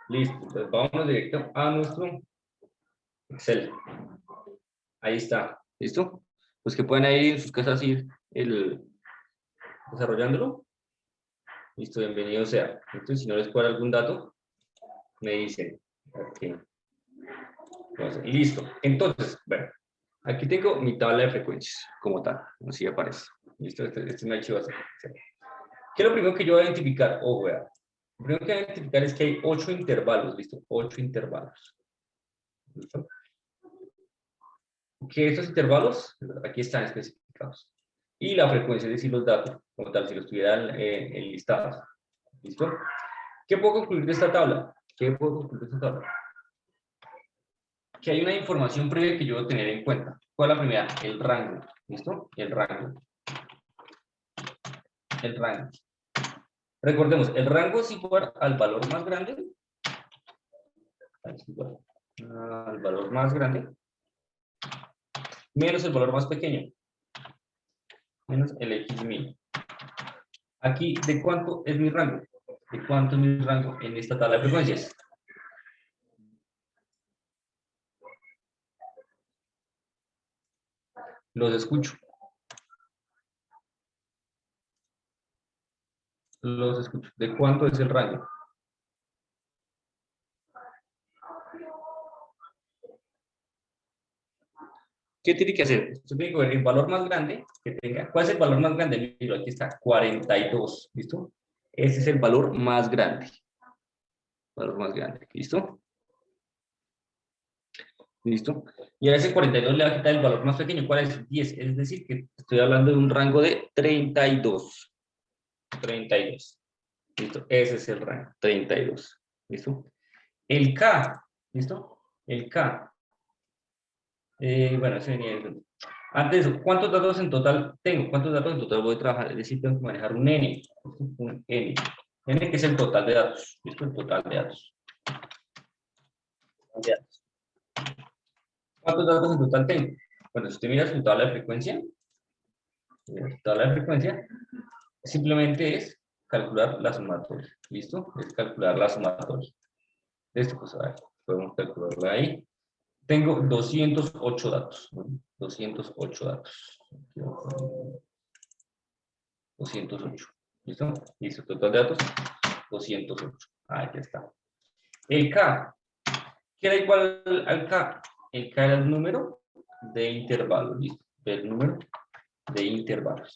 Listo, entonces vámonos directo a nuestro Excel. Ahí está, ¿listo? Pues que pueden ahí en sus casas ir desarrollándolo. Listo, bienvenido sea. Entonces, si no les cuadra algún dato, me dicen. Okay. Entonces, listo. Entonces, bueno, aquí tengo mi tabla de frecuencias, como tal, así aparece. Listo, este es mi archivo así. ¿Qué es lo primero que yo voy a identificar? Ojo, vea. Lo primero que voy a identificar es que hay 8 intervalos, ¿listo? 8 intervalos. ¿Listo? Que estos intervalos, aquí están especificados. Y la frecuencia, es decir, los datos, como tal, si los tuvieran enlistados. ¿Listo? ¿Qué puedo concluir de esta tabla? ¿Qué puedo concluir de esta tabla? Que hay una información previa que yo debo tener en cuenta. ¿Cuál es la primera? El rango. ¿Listo? El rango. El rango. Recordemos, el rango es igual al valor más grande. Es igual al valor más grande. Menos el valor más pequeño. Menos el X mil. Aquí, ¿de cuánto es mi rango? ¿De cuánto es mi rango en esta tabla de frecuencias? Los escucho. Los escucho. ¿De cuánto es el rango? ¿Qué tiene que hacer? Usted tiene que ver el valor más grande que tenga. ¿Cuál es el valor más grande? Mira, aquí está, 42. ¿Listo? Ese es el valor más grande. Valor más grande. ¿Listo? ¿Listo? Y a ese 42 le va a quitar el valor más pequeño. ¿Cuál es? 10. Es decir, que estoy hablando de un rango de 32. 32. ¿Listo? Ese es el rango. 32. ¿Listo? El K. ¿Listo? El K. Bueno, ese venía de... Antes de eso, ¿cuántos datos en total tengo? ¿Cuántos datos en total voy a trabajar? Es decir, tengo que manejar un N. Un N. N que es el total de datos. ¿Listo? El total de datos. ¿Cuántos datos en total tengo? Bueno, si usted mira su tabla de frecuencia, simplemente es calcular la sumatoria. ¿Listo? Es calcular la sumatoria. Esto, pues, a ver, podemos calcularla ahí. Tengo 208 datos. ¿No? 208 datos. 208. ¿Listo? Listo, total de datos, 208. Ahí está. El K. ¿Qué era igual al K? El K era el número de intervalos. ¿Listo? El número de intervalos.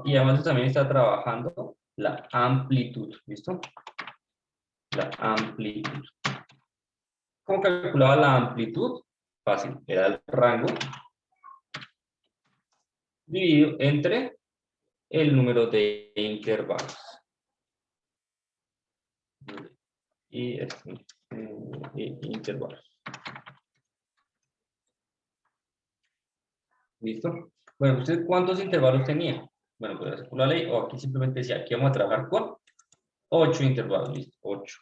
Y además también está trabajando la amplitud. ¿Listo? La amplitud. ¿Cómo calculaba la amplitud? Fácil. Era el rango dividido entre el número de intervalos. Y intervalos. ¿Listo? Bueno, ¿usted cuántos intervalos tenía? Bueno, pues por la ley, o aquí simplemente decía, aquí vamos a trabajar con 8 intervalos. Listo, 8.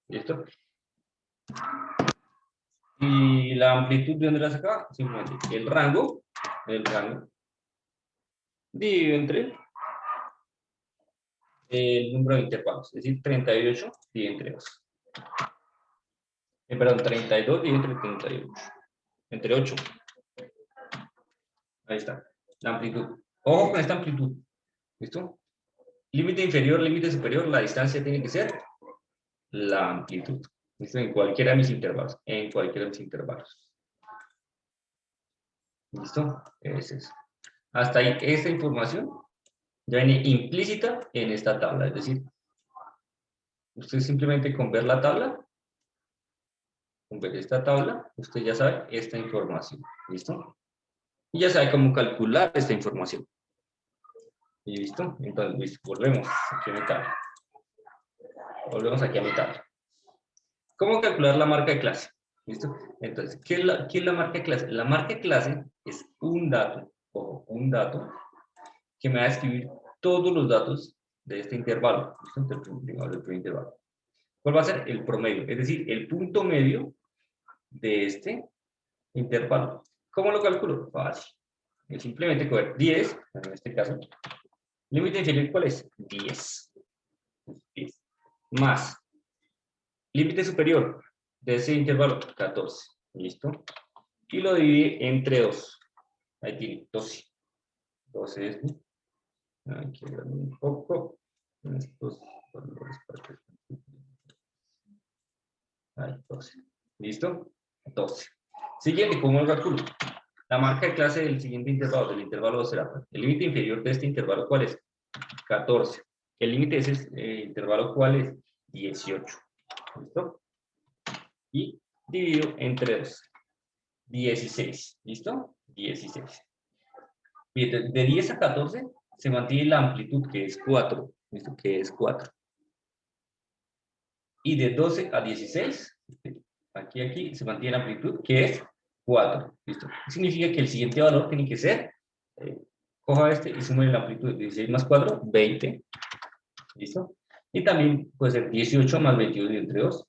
¿Listo? Y la amplitud, ¿de dónde la sacaba? Simplemente el rango dividido entre el número de intervalos, es decir, 38 dividido entre 2. Perdón, 32 dividido entre 38. Entre 8. Ahí está. La amplitud. Ojo con esta amplitud. ¿Listo? Límite inferior, límite superior, la distancia tiene que ser la amplitud. ¿Listo? En cualquiera de mis intervalos. En cualquiera de mis intervalos. ¿Listo? Ese es. Hasta ahí, esta información ya viene implícita en esta tabla. Es decir, usted simplemente con ver la tabla, con ver esta tabla, usted ya sabe esta información. ¿Listo? Y ya sabe cómo calcular esta información. ¿Y listo? Entonces, listo. Volvemos aquí a mi tabla. Volvemos aquí a mi tabla. ¿Cómo calcular la marca de clase? ¿Listo? Entonces, ¿qué es la marca de clase? La marca de clase es un dato, ojo, un dato, que me va a escribir todos los datos de este intervalo. ¿Listo? Del primer intervalo. ¿Cuál va a ser? El promedio, es decir, el punto medio de este intervalo. ¿Cómo lo calculo? Fácil. Es simplemente coger 10, en este caso. ¿Límite inferior cuál es? 10. más límite superior de ese intervalo, 14. ¿Listo? Y lo divide entre 2. Ahí tiene 12. 12 es. Aquí un poco. Estos valores para que... Ahí, 12. ¿Listo? 12. Siguiente, ¿cómo lo calculo? La marca de clase del siguiente intervalo, del intervalo será el límite inferior de este intervalo, ¿cuál es? 14. El límite de ese intervalo, ¿cuál es? 18. ¿Listo? Y dividido entre 2. 16. ¿Listo? 16. Bien, de 10 a 14 se mantiene la amplitud, que es 4. ¿Listo? Que es 4. Y de 12 a 16, aquí se mantiene la amplitud, que es 4. ¿Listo? Significa que el siguiente valor tiene que ser, coja este y sume la amplitud de 16 más 4, 20. ¿Listo? Y también puede ser 18 más 22 entre 2.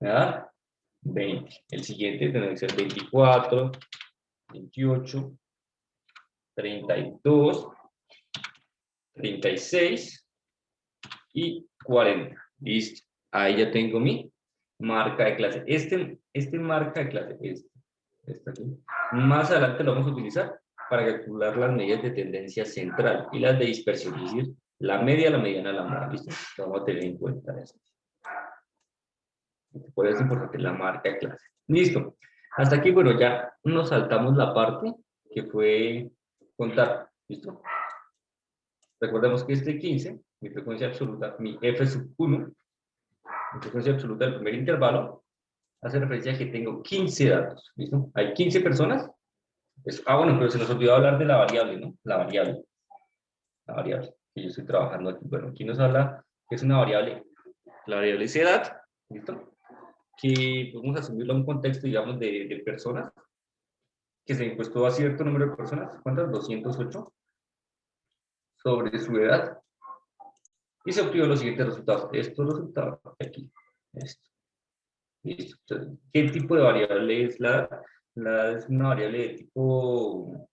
Me va a dar 20. El siguiente tendrá que ser 24, 28, 32, 36 y 40. Listo. Ahí ya tengo mi marca de clase. Este marca de clase, este aquí, más adelante lo vamos a utilizar para calcular las medidas de tendencia central y las de dispersión, es decir, la media, la mediana, la mora. ¿Listo? Vamos a tener en cuenta eso. Por eso es importante la marca de clase. Listo. Hasta aquí, bueno, ya nos saltamos la parte que fue contar. ¿Listo? Recordemos que este 15, mi frecuencia absoluta, mi F sub 1, mi frecuencia absoluta del primer intervalo, hace referencia a que tengo 15 datos. ¿Listo? Hay 15 personas. Bueno, pero se nos olvidó hablar de la variable, ¿no? La variable que yo estoy trabajando aquí. Bueno, aquí nos habla que es una variable, la variable es edad, ¿listo? Que podemos asumirlo a un contexto, digamos, de personas, que se encuestó a cierto número de personas, ¿cuántas? 208, sobre su edad, y se obtuvo los siguientes resultados. Estos resultados, aquí, esto. ¿Listo? Entonces, ¿qué tipo de variable es la edad? La edad es una variable de tipo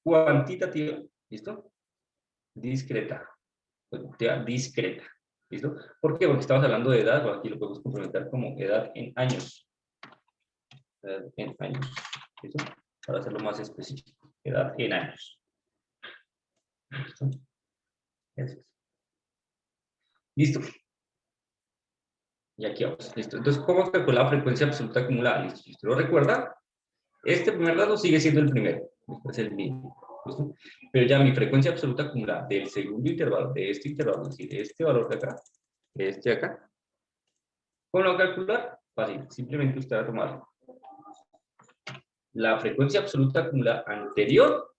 cuantitativa, ¿listo? Discreta, discreta, ¿listo? ¿Por qué? Porque estamos hablando de edad, bueno, aquí lo podemos complementar como edad en años. Edad en años, ¿listo? Para hacerlo más específico, edad en años. ¿Listo? Eso es. Listo. Y aquí vamos, listo. Entonces, ¿cómo calcular la frecuencia absoluta acumulada? Listo. Si usted lo recuerda, este primer dato sigue siendo el primero. Es el mismo. ¿Listo? Pero ya mi frecuencia absoluta acumulada del segundo intervalo, de este intervalo, es decir, de este valor de acá, de este de acá, ¿cómo lo va a calcular? Fácil. Simplemente usted va a tomar la frecuencia absoluta acumulada anterior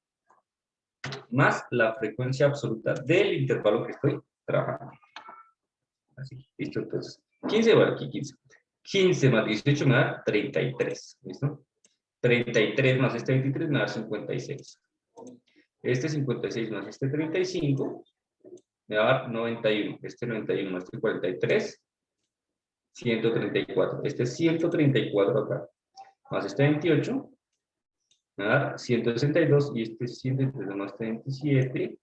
más la frecuencia absoluta del intervalo que estoy trabajando. Así, listo. Entonces, 15, bueno, aquí 15. 15 más 18 me da 33. ¿Listo? 33 más este 23 me da 56. Este 56 más este 35 me va a dar 91. Este 91 más este 43, 134. Este 134 acá. Más este 28 me va a dar 162 y este 132 más este 27,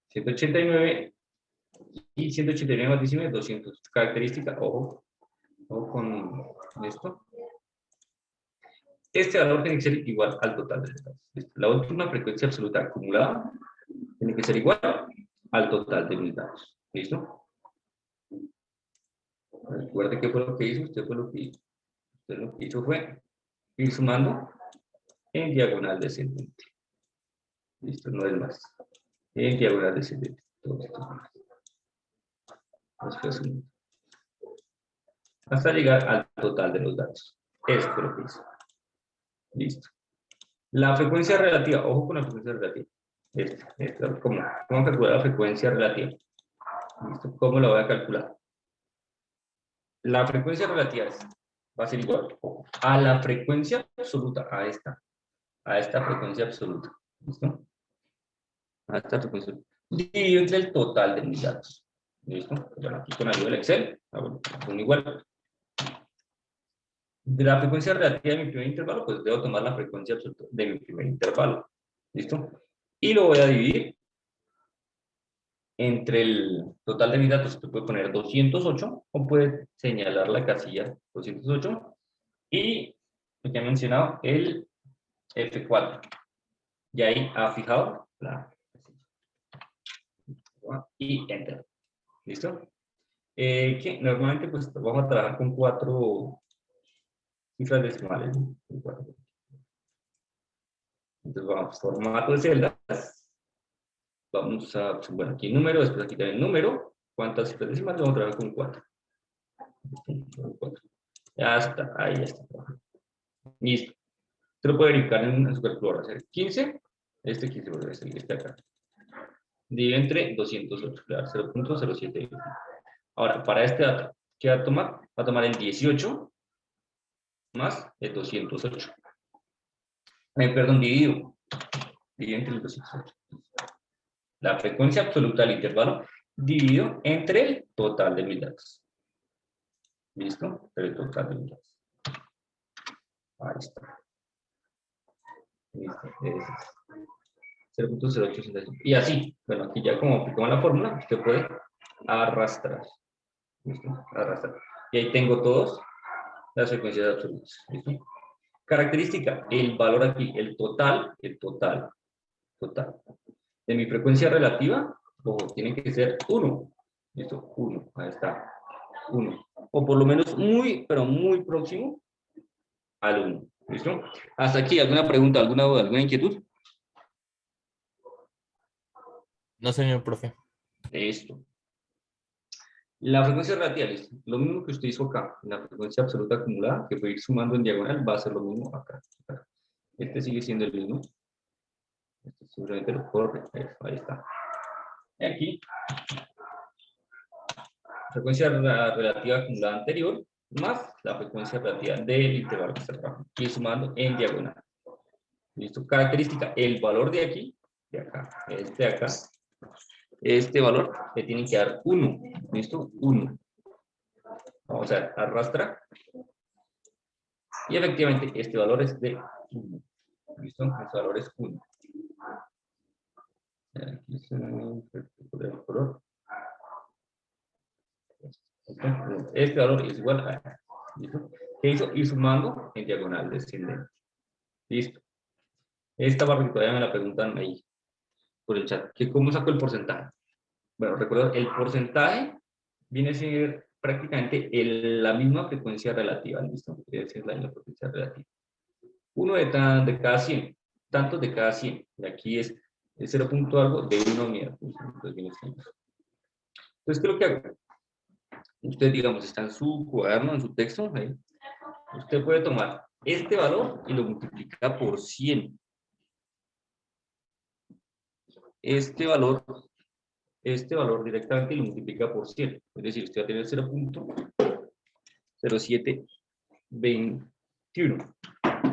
189 y 189 más 19, 200. Característica, ojo con esto. Este valor tiene que ser igual al total de los datos. La última frecuencia absoluta acumulada tiene que ser igual al total de mis datos. ¿Listo? Recuerde qué fue lo que hizo. Usted lo que hizo fue ir sumando en diagonal descendente. ¿Listo? No es más. En diagonal descendente. Todos estos números. Hasta llegar al total de los datos. Esto es lo que hizo. Listo. La frecuencia relativa. Ojo con la frecuencia relativa. ¿Cómo calcular la frecuencia relativa? ¿Listo? ¿Cómo la voy a calcular? La frecuencia relativa va a ser igual a la frecuencia absoluta, a esta frecuencia absoluta. ¿Listo? A esta frecuencia. Dividido entre el total de mis datos. ¿Listo? Bueno, aquí con ayuda del Excel, son igual. De la frecuencia relativa de mi primer intervalo, pues debo tomar la frecuencia absoluta de mi primer intervalo. ¿Listo? Y lo voy a dividir entre el total de mis datos, usted puede poner 208 o puede señalar la casilla 208 y lo que he mencionado, el F4. Y ahí ha fijado la casilla. Y Enter. ¿Listo? Que normalmente pues vamos a trabajar con 4 cifras decimales. ¿No? Entonces vamos, formato de celdas. Vamos a, bueno, aquí número, después aquí también número. ¿Cuántas cifras decimales? Vamos a trabajar con 4. Ya está, ahí ya está. Listo. Usted lo puede verificar en su calculadora. 15, este 15 vuelve a ser este acá. Divide entre 208, le da 0.07. Ahora, para este dato, ¿qué va a tomar? Va a tomar el 18 más el 208. Perdón, dividido. Dividido entre el 208. La frecuencia absoluta del intervalo dividido entre el total de mis datos. ¿Listo? Entre el total de mis datos. Ahí está. Listo. 0.0865. Y así, bueno, aquí ya como aplicamos la fórmula, usted puede arrastrar. ¿Listo? Arrastrar. Y ahí tengo todas las frecuencias absolutas. ¿Listo? Característica, el valor aquí, el total de mi frecuencia relativa, ojo, tiene que ser 1. ¿Listo? 1, ahí está. 1. O por lo menos muy, pero muy próximo al 1. ¿Listo? Hasta aquí, ¿alguna pregunta, alguna duda, alguna inquietud? No, señor profe. Listo. La frecuencia relativa, listo. Lo mismo que usted hizo acá, la frecuencia absoluta acumulada, que puede ir sumando en diagonal, va a ser lo mismo acá. Este sigue siendo el mismo. Este simplemente lo corre. Ahí está. Y aquí, frecuencia relativa acumulada anterior, más la frecuencia relativa del intervalo que está trabajando. Y sumando en diagonal. ¿Listo? Característica, el valor de aquí, de acá, este de acá, este valor le tiene que dar 1. ¿Listo? 1. Vamos a arrastrar. Y efectivamente, este valor es de 1. ¿Listo? Este valor es 1. Aquí se el color. Este valor es igual a. ¿Listo? ¿Qué hizo? Ir sumando en diagonal descendente. Listo. Esta barra que todavía me la preguntan ahí por el chat. ¿Cómo saco el porcentaje? Bueno, recuerda, el porcentaje viene a ser prácticamente la misma frecuencia relativa. ¿Listo? Quiere decir la misma frecuencia relativa. 1 de cada 100. Tantos de cada 100. Y aquí es 0 punto algo de 1 unidad. Entonces, ¿qué es lo que hago? Usted, digamos, está en su cuaderno, en su texto, ahí. Usted puede tomar este valor y lo multiplica por 100. Este valor directamente lo multiplica por 100. Es decir, usted va a tener 0.0721.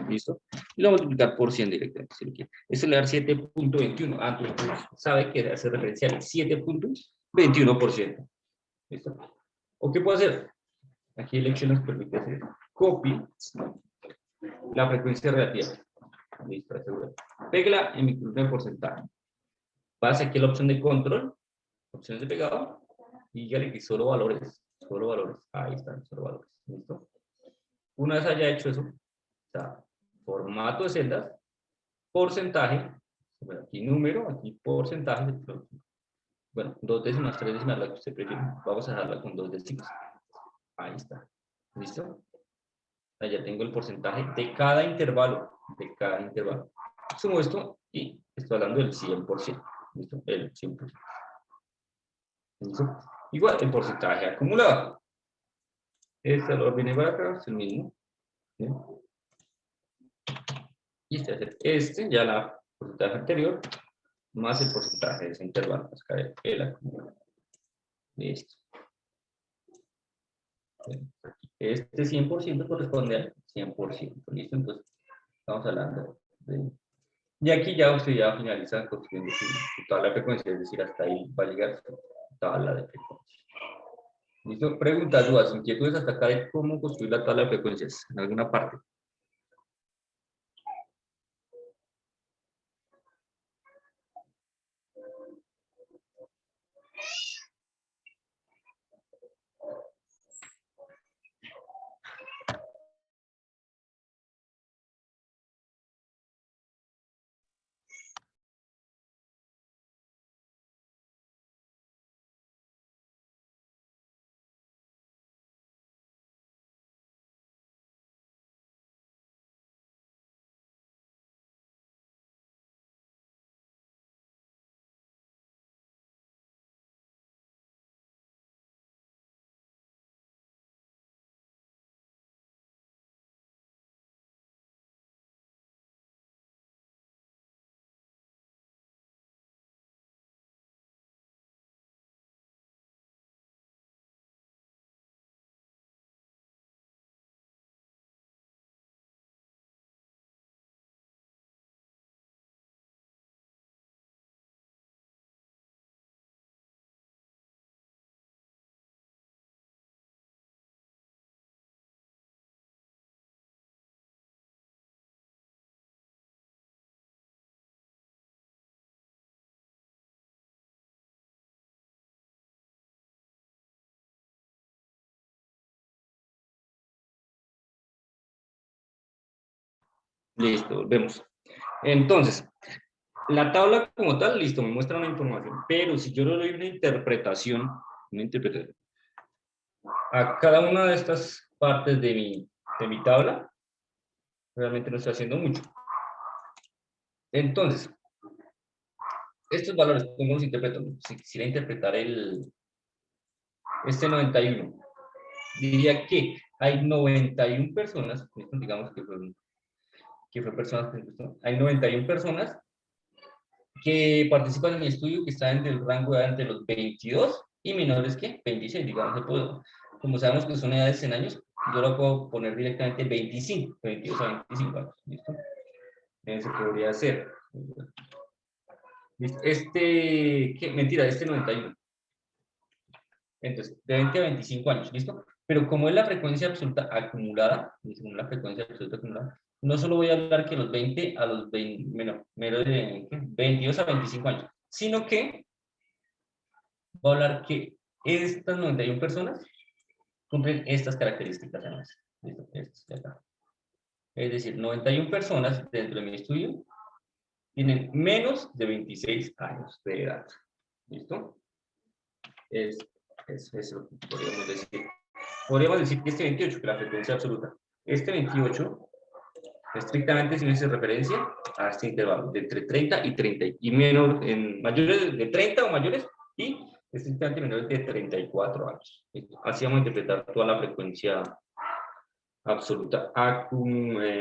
¿Listo? Y lo va a multiplicar por 100 directamente, si lo quiere. Eso le da 7.21. Ah, entonces sabe que hace referencia al 7.21%. ¿Listo? ¿O qué puedo hacer? Aquí el Excel nos permite hacer copy la frecuencia relativa. Listo, asegura. Pégala en mi columna de porcentaje. Pasa aquí a la opción de control, opciones de pegado, y dígale que solo valores. Solo valores. Ahí están, solo valores. ¿Listo? Una vez haya hecho eso, está formato de celdas, porcentaje, bueno, aquí número, aquí porcentaje. Bueno, 2 décimas, 3 décimas, la que usted prefiera. Vamos a dejarla con 2 décimas. Ahí está. ¿Listo? Ya tengo el porcentaje de cada intervalo. De cada intervalo. Sumo esto y estoy hablando del 100%. ¿Listo? El 100%. ¿Listo? Igual el porcentaje acumulado. Este valor viene para acá, es el mismo. ¿Sí? Y este ya la porcentaje anterior más el porcentaje de ese intervalo. Pues cae el acumulado. Listo. Este 100% corresponde al 100%. ¿Listo? Entonces, estamos hablando de. Y aquí ya usted ya finaliza construyendo su tabla de frecuencia, es decir, hasta ahí va a llegar su tabla de frecuencia. ¿Listo? Preguntas, dudas, inquietudes hasta acá de cómo construir la tabla de frecuencias en alguna parte. Listo, volvemos. Entonces, la tabla como tal, listo, me muestra una información, pero si yo le doy una interpretación a cada una de estas partes de mi tabla, realmente no estoy haciendo mucho. Entonces, estos valores, ¿cómo los interpreto? Si quisiera interpretar este 91, diría que hay 91 personas, digamos que fue personas, hay 91 personas que participan en mi estudio que están en el rango de edad entre los 22 y menores que 26, digamos, como sabemos que son edades en años, yo lo puedo poner directamente 25, 22 a 25 años, ¿listo? Eso podría ser. Mentira, este 91. Entonces, de 20 a 25 años, ¿listo? Pero como es la frecuencia absoluta acumulada, según la frecuencia absoluta acumulada, no solo voy a hablar que los 20 a los 20, menos de 22 a 25 años, sino que voy a hablar que estas 91 personas cumplen estas características además. ¿Listo? Estas de acá. Es decir, 91 personas dentro de mi estudio tienen menos de 26 años de edad. ¿Listo? Es eso, podríamos decir. Podríamos decir que este 28, que la frecuencia absoluta, este 28, estrictamente si me hace referencia a este intervalo de entre 30 y 30, y menor, en mayores de 30 o mayores, y estrictamente menores de 34 años. Así vamos a interpretar toda la frecuencia absoluta,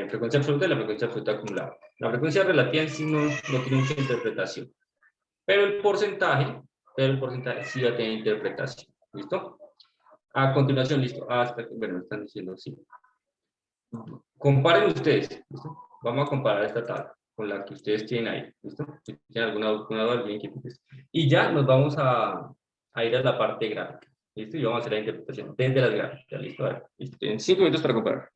frecuencia absoluta y la frecuencia absoluta acumulada. La frecuencia relativa en sí no tiene mucha interpretación, pero el porcentaje sí va a tener interpretación. ¿Listo? A continuación, listo. Bueno, están diciendo sí. Comparen ustedes, ¿listo? Vamos a comparar esta tabla con la que ustedes tienen ahí, ¿listo? Si tienen alguna duda, bien inquietudes. Y ya nos vamos a ir a la parte gráfica, ¿listo? Y vamos a hacer la interpretación desde las gráficas, ¿listo? A ver, ¿listo? Tienen 5 minutos para comparar.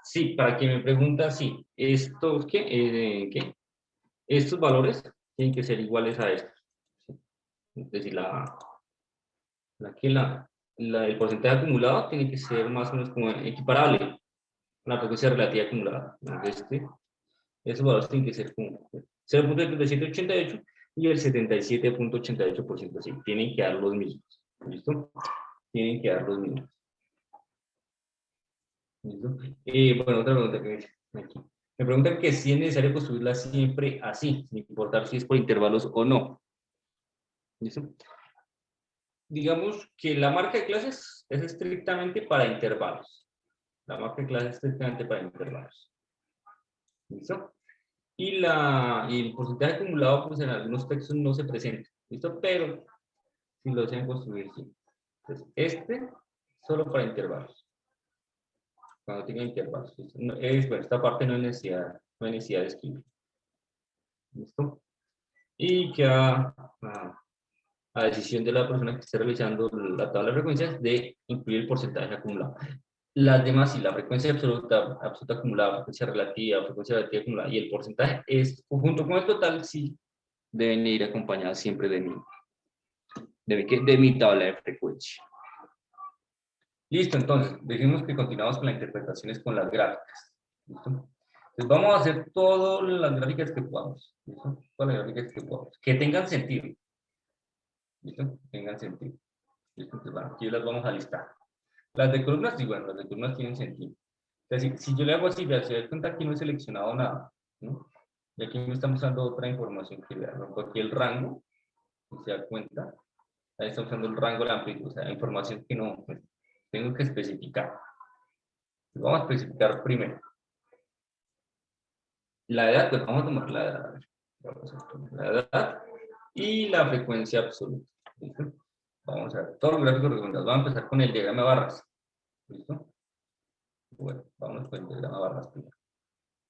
Sí, para quien me pregunta, sí, ¿qué? Estos valores tienen que ser iguales a estos. ¿Sí? Es decir, el porcentaje acumulado tiene que ser más o menos como equiparable a la frecuencia relativa acumulada. Esos valores tienen que ser como 0.7788 y el 77.88%. Sí, tienen que dar los mismos. ¿Listo? Tienen que dar los mismos. ¿Listo? Bueno, otra pregunta que me dice aquí. Me preguntan que si es necesario construirla siempre así, sin importar si es por intervalos o no. ¿Listo? Digamos que la marca de clases es estrictamente para intervalos. La marca de clases es estrictamente para intervalos. ¿Listo? Y el porcentaje acumulado, pues en algunos textos no se presenta. ¿Listo? Pero si lo desean construir, sí. Entonces, solo para intervalos. cuando tenga intervalos. Bueno, esta parte no hay necesidad de escribir. ¿Listo? Y queda a decisión de la persona que esté realizando la tabla de frecuencias de incluir el porcentaje acumulado. Las demás, y la frecuencia absoluta acumulada, frecuencia relativa acumulada y el porcentaje, es junto con el total, sí deben ir acompañadas siempre de mi tabla de frecuencia. Listo, entonces, dijimos que continuamos con las interpretaciones con las gráficas. ¿Listo? Entonces vamos a hacer todas las gráficas que podamos. ¿Listo? Todas las gráficas que podamos. Que tengan sentido. ¿Listo? Que tengan sentido. ¿Listo? Entonces, bueno, aquí las vamos a listar. Las de columnas, sí, bueno, las de columnas tienen sentido. Entonces, si yo le hago así, vea, se da cuenta que no he seleccionado nada, ¿no? Y aquí me está mostrando otra información que le rompo aquí el rango, si se da cuenta, ahí está usando el rango de la amplitud, o sea, información que no pues, tengo que especificar. Vamos a especificar primero. La edad, pues vamos a tomar la edad. Vamos a tomar la edad y la frecuencia absoluta. ¿Listo? Vamos a ver todos los gráficos recomendados. Vamos a empezar con el diagrama de barras. ¿Listo? Bueno, vamos con el diagrama de barras primero.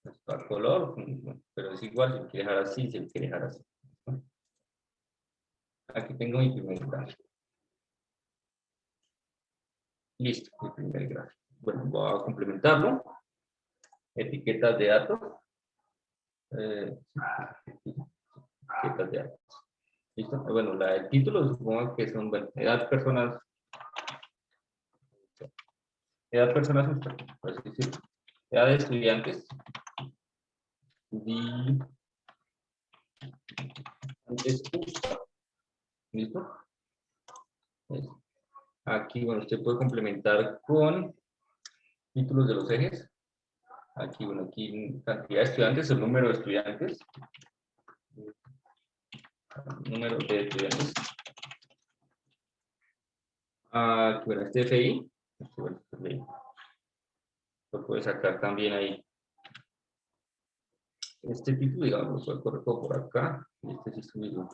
Esto a color, pero es igual si quiere dejar así, si quiere dejar así. ¿Listo? Aquí tengo mi primer gráfico. Listo, mi primer gráfico. Bueno, voy a complementarlo. Etiquetas de datos. Etiquetas de datos. ¿Listo? Bueno, la del título supongo que son, bueno, edad personas por así decirlo. Edad de estudiantes. ¿Listo? Aquí, bueno, usted puede complementar con títulos de los ejes. Aquí, bueno, aquí cantidad de estudiantes, el número de estudiantes. Número de estudiantes. Aquí, bueno, este FI. Lo puede sacar también ahí. Este título, digamos, lo correcto por acá. Y este sí es su mismo.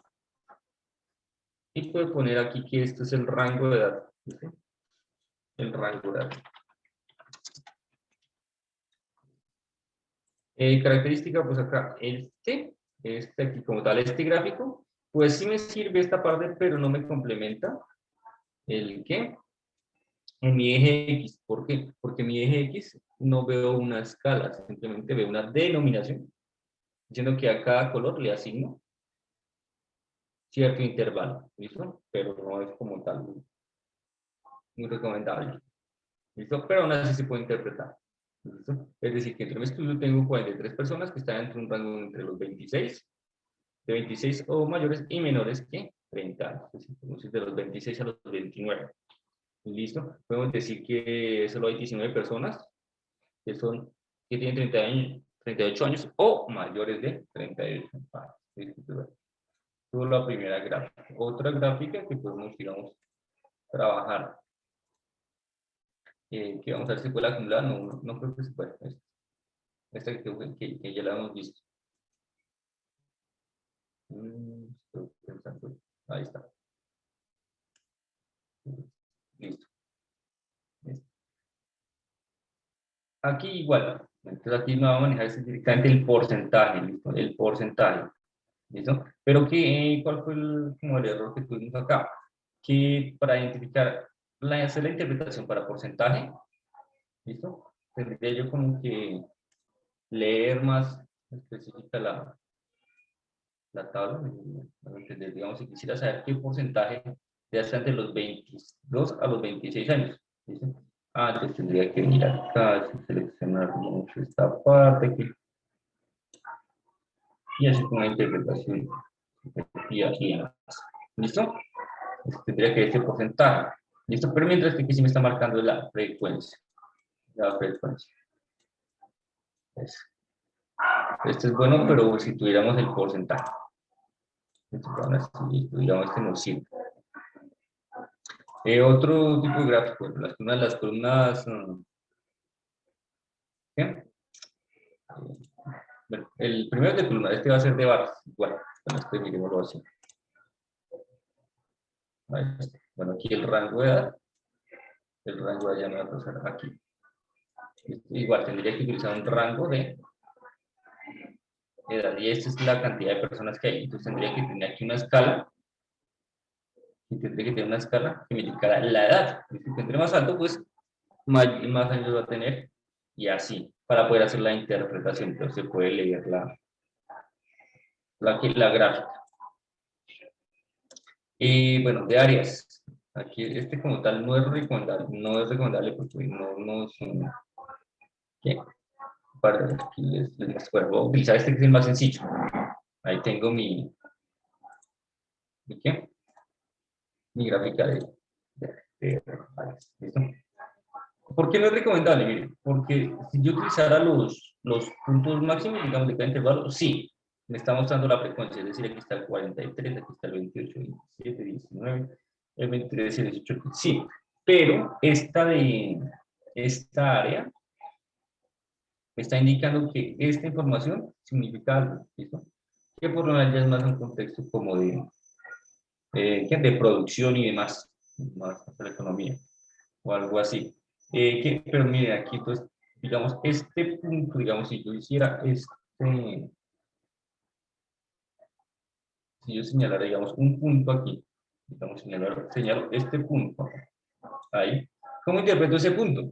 Y puede poner aquí que este es el rango de edad. ¿Sí? El rango de edad. Característica, pues acá, este aquí como tal, este gráfico, pues sí me sirve esta parte, pero no me complementa el ¿qué? En mi eje X. ¿Por qué? Porque en mi eje X no veo una escala, simplemente veo una denominación, diciendo que a cada color le asigno cierto intervalo, ¿listo? Pero no es como tal muy recomendable, ¿listo? Pero aún así se puede interpretar, ¿listo? Es decir, que entre mi estudio tengo 43 personas que están entre un rango entre los 26, de 26 o mayores y menores que 30 años, es decir, de los 26 a los 29. ¿Listo? Podemos decir que solo hay 19 personas que tienen 30 años, 38 años o mayores de 38 años. Esta es la primera gráfica. Otra gráfica que podemos, digamos, trabajar. Que vamos a ver si puede acumular. No creo que se pueda. Esta que ya la hemos visto. Estoy pensando. Ahí está. Listo. Aquí igual. Entonces aquí no vamos a manejar directamente el porcentaje. ¿Listo? El porcentaje. ¿Listo? Pero ¿cuál fue como el error que tuvimos acá? Que para identificar, hacer la interpretación para porcentaje, ¿listo? Tendría yo como que leer más específica la tabla, digamos, si quisiera saber qué porcentaje ya está entre los 22 a los 26 años, ¿listo? Entonces tendría que venir acá, seleccionar mucho esta parte aquí, y así con la interpretación y demás. ¿Listo? Tendría que este porcentaje. ¿Listo? Pero mientras que aquí sí me está marcando la frecuencia. La frecuencia. Este es bueno, pero si tuviéramos el porcentaje. Si tuviéramos este no sirve. Otro tipo de gráfico, las columnas. ¿Qué? Bueno, el primero de columna, este va a ser de barras. Igual, bueno, este miremoslo así. Bueno, aquí el rango de edad. El rango de edad ya me va a pasar aquí. Igual tendría que utilizar un rango de edad, y esta es la cantidad de personas que hay. Entonces tendría que tener aquí una escala, y tendría que tener una escala que me indicara la edad. Entre más alto, pues más años va a tener, y así, para poder hacer la interpretación. Entonces se puede leer la gráfica. Y bueno, de áreas. Aquí este como tal no es recomendable porque no es un... ¿qué? Para, aquí les muestro, bueno, voy a utilizar este que es el más sencillo. Ahí tengo mi ¿qué? Mi gráfica de áreas. ¿Listo? ¿Por qué no es recomendable? Mire, porque si yo utilizara los puntos máximos, digamos, de cada intervalo, sí, me está mostrando la frecuencia, es decir, aquí está el 43, aquí está el 28, 27, 19, el 23, el 18, sí, pero esta área me está indicando que esta información significa algo, ¿listo? Que por lo menos ya es más un contexto como de producción y demás, más de la economía, o algo así. Pero mire, aquí pues, digamos, este punto, digamos, si yo hiciera si yo señalara, digamos, un punto aquí, digamos, señalo este punto, ahí, ¿cómo interpreto ese punto?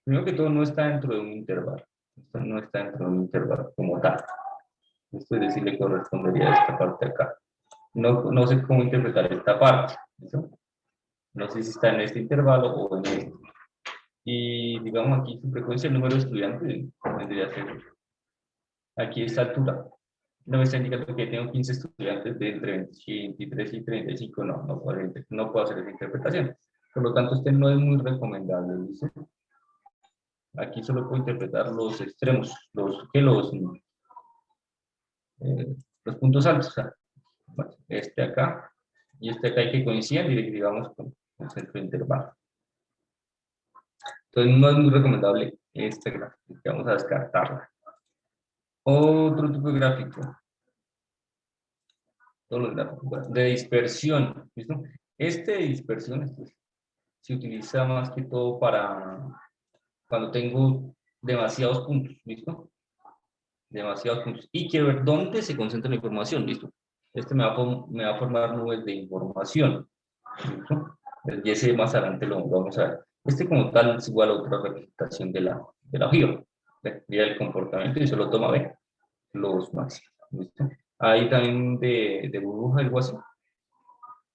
Primero que todo, no está dentro de un intervalo, esto no está dentro de un intervalo como tal, esto es decir, le correspondería a esta parte acá. No sé cómo interpretar esta parte, ¿listo? No sé si está en este intervalo o en este. Y digamos aquí su frecuencia, el número de estudiantes, vendría a ser aquí esta altura. No me está indicando que tengo 15 estudiantes de entre 23 y 35, no puedo hacer esa interpretación. Por lo tanto, este no es muy recomendable, ¿listo? Aquí solo puedo interpretar los extremos, los puntos altos. O sea, bueno, este acá y este acá hay que coincidir, digamos, con el centro de intervalo. Entonces, no es muy recomendable este gráfico, que vamos a descartarla. Otro tipo de gráfico. Todos los gráficos. De dispersión, ¿listo? Este de dispersión se utiliza más que todo para cuando tengo demasiados puntos, ¿listo? Demasiados puntos. Y quiero ver dónde se concentra la información, ¿listo? Este me va a formar nubes de información, ¿listo? Y ese más adelante lo vamos a ver. Este como tal es igual a otra representación de la ojiva. Mira el comportamiento y solo toma B, los máximos, ¿listo? Ahí también de burbuja, algo así.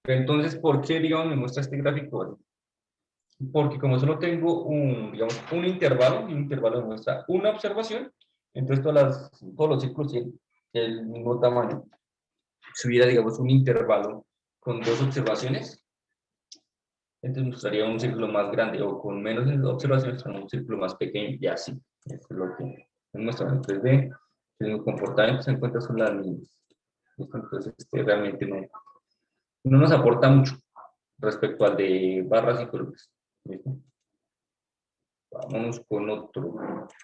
Pero entonces, ¿por qué, digamos, me muestra este gráfico? Porque como solo tengo digamos, un intervalo, y un intervalo me muestra una observación, entonces todos los círculos tienen el mismo tamaño. Si hubiera, digamos, un intervalo con dos observaciones, entonces mostraría un círculo más grande, o con menos observaciones, con un círculo más pequeño, y así. Eso es lo que me muestra en 3D. El comportamiento se encuentra son las líneas. Entonces, realmente no nos aporta mucho respecto al de barras y columnas. ¿Listo? Vámonos con otro.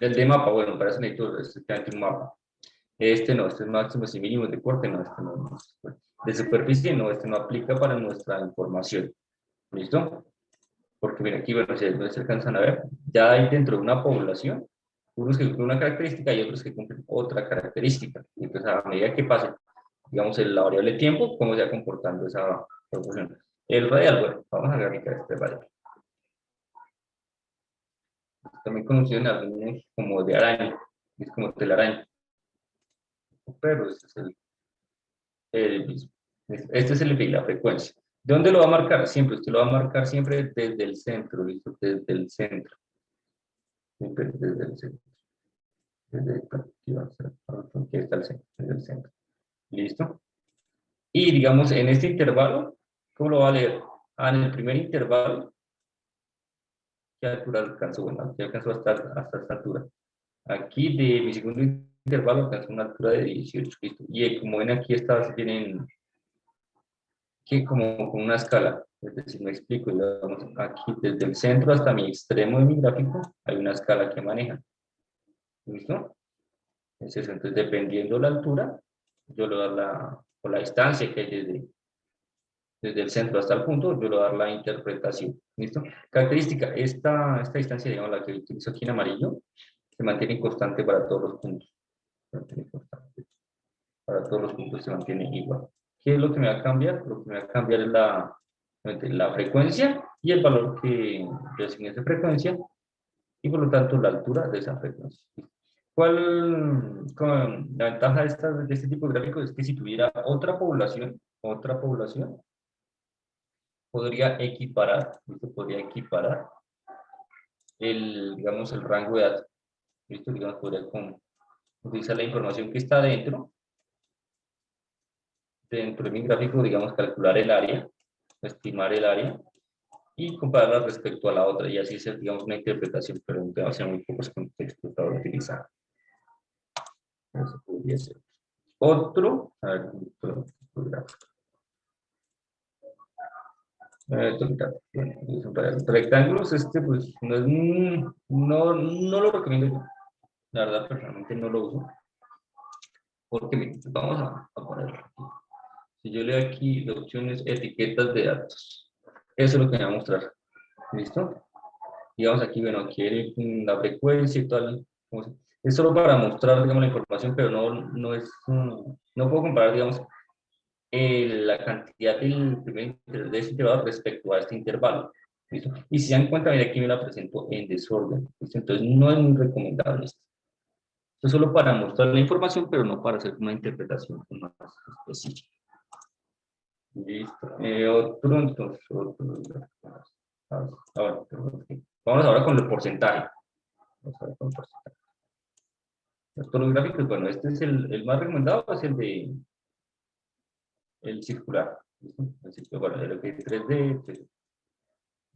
El de mapa, bueno, para eso necesito exactamente un mapa. Este no, este es máximos y mínimos de corte, no, este no. De superficie, no, este no aplica para nuestra información. ¿Listo? Porque mira, aquí, bueno, si no se alcanzan a ver, ya hay dentro de una población, unos que cumplen una característica y otros que cumplen otra característica. Y entonces, a medida que pase, digamos, la variable tiempo, cómo se va comportando esa proporción. El radial, bueno, vamos a graficar este radial. También conocido en algunos como de araña, es como telaraña. Pero este es el mismo. Este es la frecuencia. ¿De dónde lo va a marcar? Siempre, usted lo va a marcar siempre desde el centro, ¿listo? Desde el centro. Siempre desde el centro. Aquí está el centro, desde el centro. ¿Listo? Y digamos, en este intervalo, ¿cómo lo va a leer? Ah, en el primer intervalo, ¿qué altura alcanzó? Bueno, aquí alcanzó hasta esta altura. Aquí de mi segundo intervalo alcanzó una altura de 18, ¿listo? Y como ven aquí estas tienen que como con una escala, es decir, me explico, digamos, aquí desde el centro hasta mi extremo de mi gráfico hay una escala que maneja, ¿listo? Entonces, dependiendo de la altura, yo le doy o la distancia que hay desde el centro hasta el punto, yo le voy a dar la interpretación. ¿Listo? Característica, esta distancia, digamos, la que utilizo aquí en amarillo, se mantiene constante para todos los puntos. Se mantiene constante. Para todos los puntos se mantiene igual. ¿Qué es lo que me va a cambiar? Lo que me va a cambiar es la frecuencia y el valor que yo asigné a esa frecuencia y por lo tanto la altura de esa frecuencia. La ventaja de este tipo de gráficos es que si tuviera otra población, podría equiparar, ¿listo? Podría equiparar digamos, el rango de datos. ¿Listo? Digamos, podría utilizar la información que está dentro de mi gráfico, digamos, calcular el área, estimar el área y compararla respecto a la otra y así hacer, digamos, una interpretación, pero va a ser muy pocos contextos para utilizar. Eso podría ser. Otro, a ver, otro gráfico. Rectángulos, pues no lo recomiendo yo. La verdad, personalmente no lo uso. Porque vamos a ponerlo aquí. Si yo leo aquí de opciones, etiquetas de datos. Eso es lo que me va a mostrar. ¿Listo? Digamos aquí, bueno, aquí la frecuencia y tal. Es solo para mostrar, digamos, la información, pero no es, no puedo comparar, digamos, la cantidad de este intervalo respecto a este intervalo. ¿Listo? Y si se dan cuenta, mira, aquí me la presento en desorden. ¿Listo? Entonces, no es muy recomendable esto. Esto es solo para mostrar la información, pero no para hacer una interpretación más específica. Listo. Vamos ahora con el porcentaje. Vamos a ver con el porcentaje. Todos los gráficos, bueno, este es el más recomendado, es el circular. ¿Listo? El circular, bueno, el que es 3D,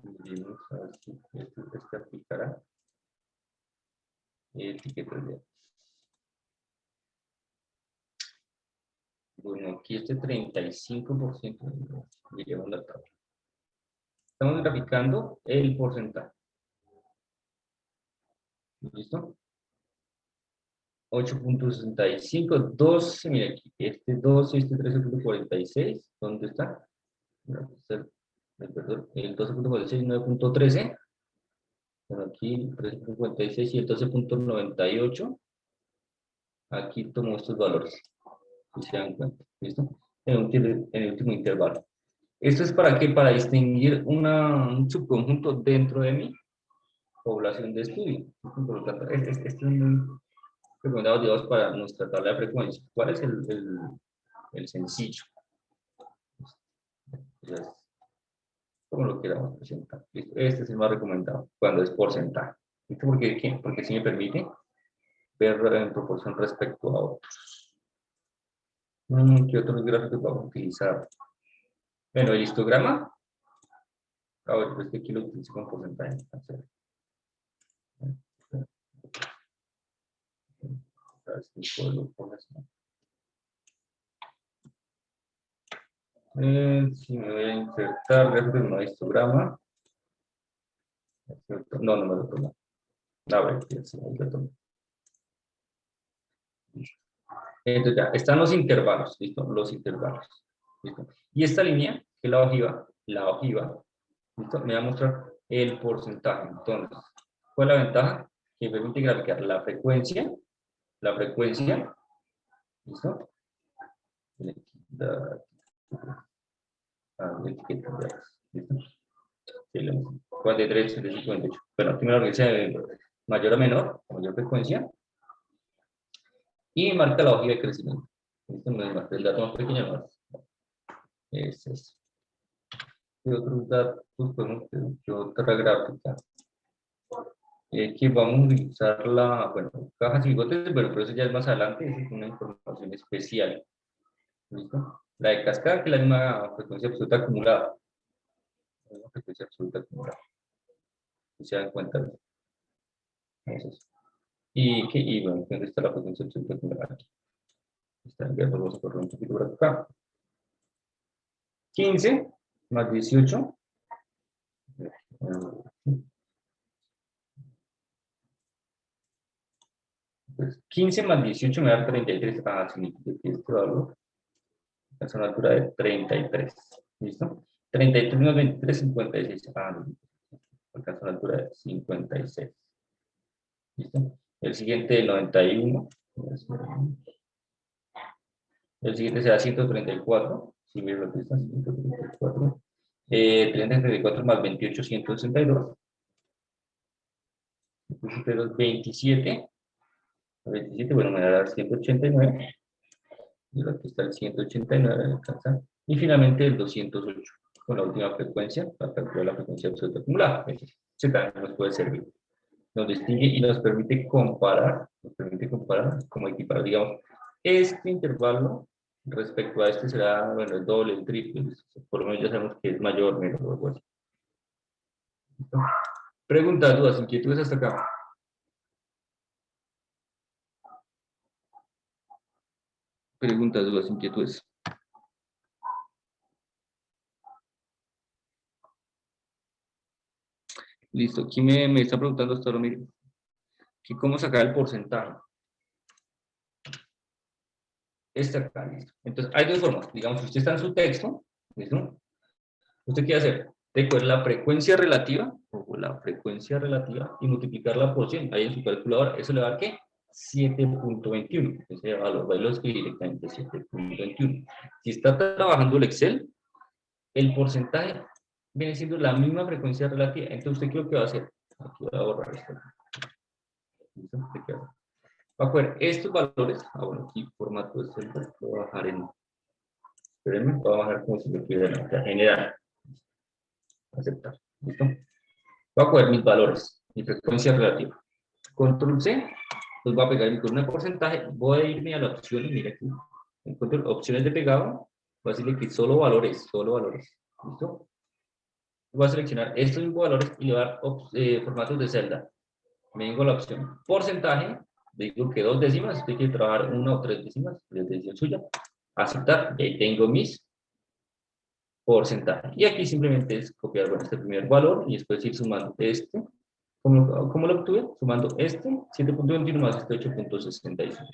vamos a ver si este aplicará. Etiquetas de. Bueno, aquí este 35% le lleva la tabla. Estamos graficando el porcentaje. ¿Listo? 8.65, 12, mira aquí, este 12, este 13.46, ¿dónde está? Perdón, el 12.46, 9.13, bueno, aquí 13.56 y el 12.98, aquí tomo estos valores, si se dan cuenta, ¿listo? En el último intervalo. ¿Esto es para qué? Para distinguir un subconjunto dentro de mi población de estudio. Por lo tanto, este es un recomendado, digamos, para nuestra tabla de frecuencia. ¿Cuál es el sencillo? Entonces, como lo queramos presentar. Este es el más recomendado cuando es porcentaje. ¿Listo? Porque sí me permite ver en proporción respecto a otros. ¿Qué otros gráficos vamos a utilizar? Bueno, el histograma. A ver, pues que aquí lo utilizo con porcentaje. Si me voy a insertar gráficos en un histograma. No me lo tomo. A ver, sí, me lo tomo. Entonces ya, están los intervalos, ¿listo? Los intervalos, ¿listo? Y esta línea, que es la ojiva, ¿listo? Me va a mostrar el porcentaje. Entonces, ¿cuál es la ventaja? Que permite graficar la frecuencia, ¿listo? ¿Listo? 43, 58. Bueno, aquí me lo organiza de mayor a menor, a mayor frecuencia, y marca la ojiva de crecimiento. ¿Listo? El dato más pequeño más. Es eso. ¿Qué otros datos podemos tener? ¿Qué otra gráfica? Que vamos a utilizar bueno, cajas y bigotes, pero eso ya es más adelante, es una información especial. ¿Listo? La de cascada, que es la misma frecuencia absoluta acumulada. La frecuencia absoluta acumulada. Si se dan cuenta. Y bueno, ¿dónde está la frecuencia absoluta acumulada? Aquí. Está en vamos a correr un poquito por acá. 15 más 18. 15 más 18 me da 33. Significa que este valor es una altura de 33. ¿Listo? 33 menos 23, 56. Alcanza una altura de 56. ¿Listo? El siguiente, el 91. El siguiente será 134. Si miren lo que está, 134. 34 más 28, 162. 27. 27, bueno, me va a dar 189. Y aquí está el 189, alcanza. Y finalmente el 208, con la última frecuencia, para calcular la frecuencia absoluta acumulada. Ese también nos puede servir. Nos distingue y nos permite comparar, como equiparar, digamos, este intervalo respecto a este será, bueno, el doble, el triple, por lo menos ya sabemos que es mayor, menor o algo así. Preguntas, dudas, inquietudes hasta acá. Preguntas, dudas, inquietudes. Listo, aquí me está preguntando hasta ahora, miren, que cómo sacar el porcentaje. Este acá, listo. Entonces, hay dos formas. Digamos, si usted está en su texto, ¿listo? ¿Usted qué hacer? De coger la frecuencia relativa, o la frecuencia relativa, y multiplicarla por 100. Ahí en su calculadora, eso le va a dar, ¿qué? 7.21. Ese valor va a escribir directamente 7.21. Si está trabajando el Excel, el porcentaje viene siendo la misma frecuencia relativa. Entonces, ¿usted qué es lo que va a hacer? Aquí voy a borrar esto. ¿Listo? Va a coger estos valores. Bueno, aquí formato de celda, lo voy a bajar en. Espérenme, lo voy a bajar como si lo quiera en general. Aceptar. ¿Listo? Voy a coger mis valores, mi frecuencia relativa. Control C, los voy a pegar con un porcentaje. Voy a irme a la opción y mira aquí. Encuentro opciones de pegado. Voy a decirle que solo valores, solo valores. ¿Listo? Voy a seleccionar estos mismos valores y le voy a dar formatos de celda. Me vengo a la opción porcentaje. Digo que 2 décimas. Usted quiere trabajar 1 o 3 décimas. Es decisión suya. Aceptar. Y ahí tengo mis porcentaje. Y aquí simplemente es copiar, bueno, este primer valor y después ir sumando este. ¿Cómo lo obtuve? Sumando este 7.21 más este 8.65.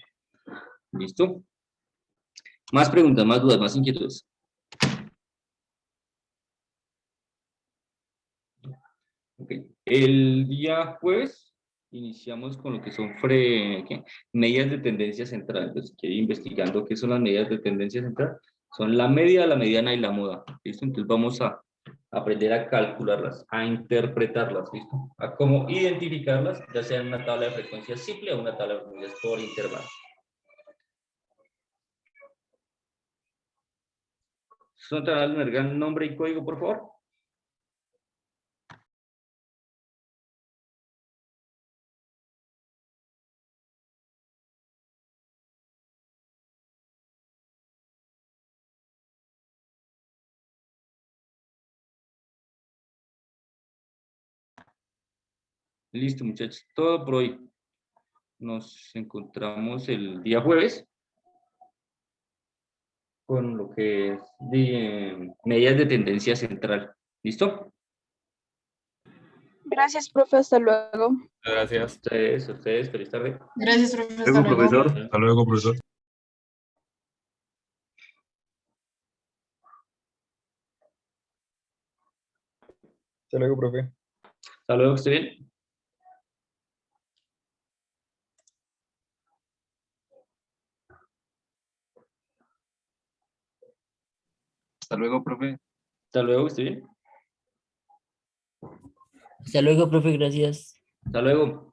¿Listo? Más preguntas, más dudas, más inquietudes. Okay. El día jueves iniciamos con lo que son medidas de tendencia central. Entonces, quiero ir investigando qué son las medidas de tendencia central. Son la media, la mediana y la moda. ¿Listo? Entonces vamos a aprender a calcularlas, a interpretarlas, ¿listo? A cómo identificarlas, ya sea en una tabla de frecuencia simple o una tabla de frecuencias por intervalo. ¿Me regalan nombre y código, por favor? Listo, muchachos, todo por hoy. Nos encontramos el día jueves con lo que es de medidas de tendencia central. ¿Listo? Gracias, profe. Hasta luego. Gracias. Ustedes, feliz tarde. Gracias, profesor. Luego, Hasta luego. profesor. Hasta luego, profesor. Hasta luego, profe. Hasta luego, que esté bien. Hasta luego, profe. Hasta luego, que esté bien. Hasta luego, profe, gracias. Hasta luego.